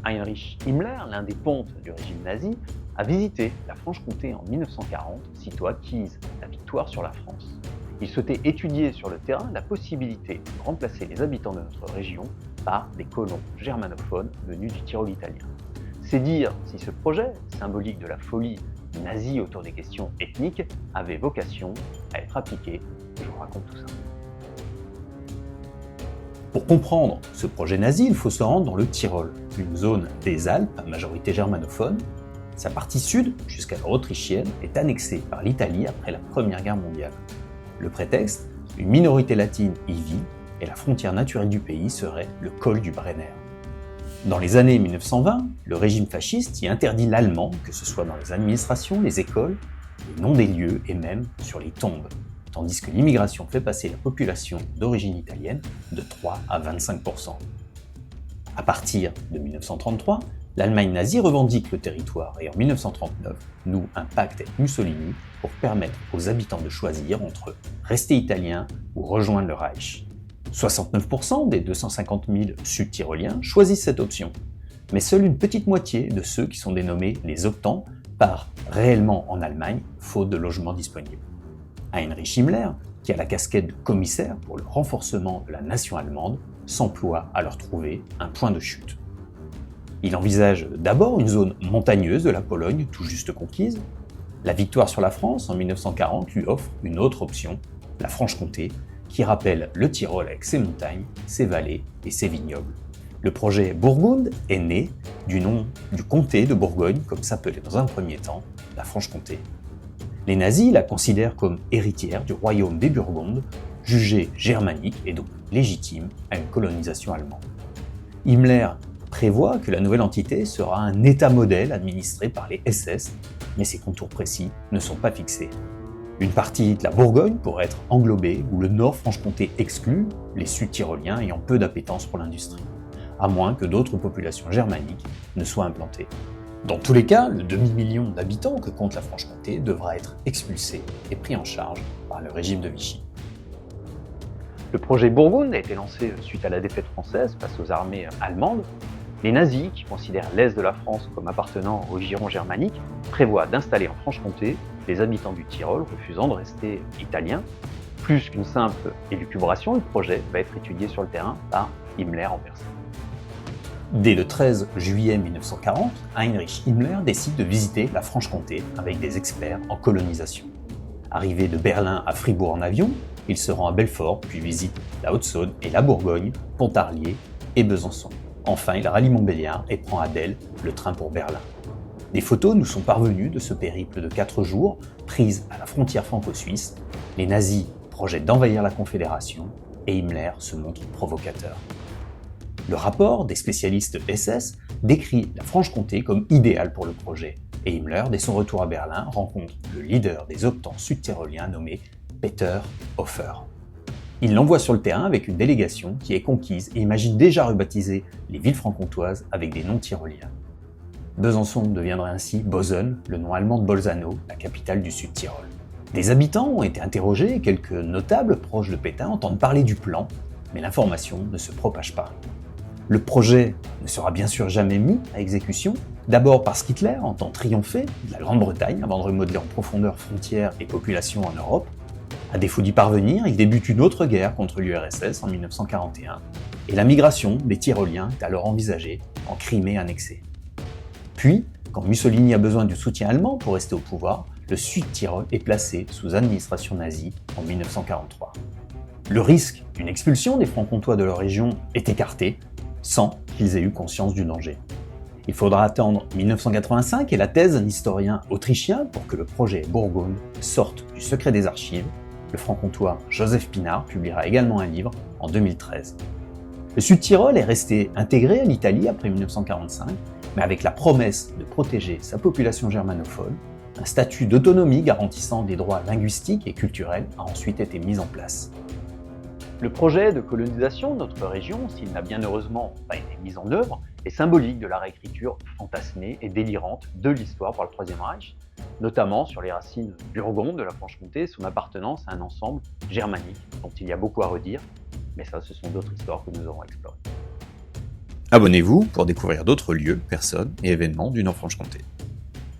Heinrich Himmler, l'un des pontes du régime nazi, a visité la Franche-Comté en 1940, sitôt acquise la victoire sur la France. Il souhaitait étudier sur le terrain la possibilité de remplacer les habitants de notre région par des colons germanophones venus du Tyrol italien. C'est dire si ce projet, symbolique de la folie nazie autour des questions ethniques, avait vocation à être appliqué. Je vous raconte tout ça. Pour comprendre ce projet nazi, il faut se rendre dans le Tyrol, une zone des Alpes à majorité germanophone. Sa partie sud, jusqu'alors autrichienne, est annexée par l'Italie après la Première Guerre mondiale. Le prétexte, une minorité latine y vit et la frontière naturelle du pays serait le col du Brenner. Dans les années 1920, le régime fasciste y interdit l'allemand, que ce soit dans les administrations, les écoles, les noms des lieux et même sur les tombes, tandis que l'immigration fait passer la population d'origine italienne de 3 à 25%. À partir de 1933, l'Allemagne nazie revendique le territoire et en 1939 noue un pacte avec Mussolini pour permettre aux habitants de choisir entre rester italiens ou rejoindre le Reich. 69% des 250 000 Sud-Tyroliens choisissent cette option, mais seule une petite moitié de ceux qui sont dénommés les optants partent réellement en Allemagne, faute de logements disponibles. Heinrich Himmler, qui a la casquette de commissaire pour le renforcement de la nation allemande, s'emploie à leur trouver un point de chute. Il envisage d'abord une zone montagneuse de la Pologne tout juste conquise. La victoire sur la France en 1940 lui offre une autre option, la Franche-Comté, qui rappelle le Tyrol avec ses montagnes, ses vallées et ses vignobles. Le projet Burgund est né du nom du comté de Bourgogne, comme s'appelait dans un premier temps la Franche-Comté. Les nazis la considèrent comme héritière du royaume des Burgondes, jugée germanique et donc légitime à une colonisation allemande. Himmler prévoit que la nouvelle entité sera un État-modèle administré par les SS, mais ses contours précis ne sont pas fixés. Une partie de la Bourgogne pourrait être englobée ou le nord Franche-Comté exclu, les Sud-Tyroliens ayant peu d'appétence pour l'industrie, à moins que d'autres populations germaniques ne soient implantées. Dans tous les cas, le demi-million d'habitants que compte la Franche-Comté devra être expulsé et pris en charge par le régime de Vichy. Le projet Burgund a été lancé suite à la défaite française face aux armées allemandes. Les nazis, qui considèrent l'Est de la France comme appartenant au giron germanique, prévoient d'installer en Franche-Comté les habitants du Tyrol refusant de rester italiens. Plus qu'une simple élucubration, le projet va être étudié sur le terrain par Himmler en personne. Dès le 13 juillet 1940, Heinrich Himmler décide de visiter la Franche-Comté avec des experts en colonisation. Arrivé de Berlin à Fribourg en avion, il se rend à Belfort, puis visite la Haute-Saône et la Bourgogne, Pontarlier et Besançon. Enfin, il rallie Montbéliard et prend à Delle le train pour Berlin. Des photos nous sont parvenues de ce périple de 4 jours, prises à la frontière franco-suisse. Les nazis projettent d'envahir la Confédération et Himmler se montre provocateur. Le rapport des spécialistes SS décrit la Franche-Comté comme idéale pour le projet, et Himmler, dès son retour à Berlin, rencontre le leader des optants sud-tyroliens nommé Peter Hofer. Il l'envoie sur le terrain avec une délégation qui est conquise et imagine déjà rebaptiser les villes franc-comtoises avec des noms tyroliens. Besançon deviendrait ainsi Bozen, le nom allemand de Bolzano, la capitale du Sud-Tyrol. Des habitants ont été interrogés et quelques notables proches de Pétain entendent parler du plan, mais l'information ne se propage pas. Le projet ne sera bien sûr jamais mis à exécution, d'abord parce qu'Hitler entend triompher de la Grande-Bretagne avant de remodeler en profondeur frontières et populations en Europe. À défaut d'y parvenir, il débute une autre guerre contre l'URSS en 1941, et la migration des Tyroliens est alors envisagée en Crimée annexée. Puis, quand Mussolini a besoin du soutien allemand pour rester au pouvoir, le Sud-Tyrol est placé sous administration nazie en 1943. Le risque d'une expulsion des Francs-Comtois de leur région est écarté, sans qu'ils aient eu conscience du danger. Il faudra attendre 1985 et la thèse d'un historien autrichien pour que le projet Burgund sorte du secret des archives. Le franc-comtois Joseph Pinard publiera également un livre en 2013. Le Sud-Tyrol est resté intégré à l'Italie après 1945, mais avec la promesse de protéger sa population germanophone, un statut d'autonomie garantissant des droits linguistiques et culturels a ensuite été mis en place. Le projet de colonisation de notre région, s'il n'a bien heureusement pas été mis en œuvre, est symbolique de la réécriture fantasmée et délirante de l'histoire par le Troisième Reich, notamment sur les racines burgondes de la Franche-Comté et son appartenance à un ensemble germanique dont il y a beaucoup à redire, mais ça, ce sont d'autres histoires que nous aurons explorées. Abonnez-vous pour découvrir d'autres lieux, personnes et événements du Nord-Franche-Comté.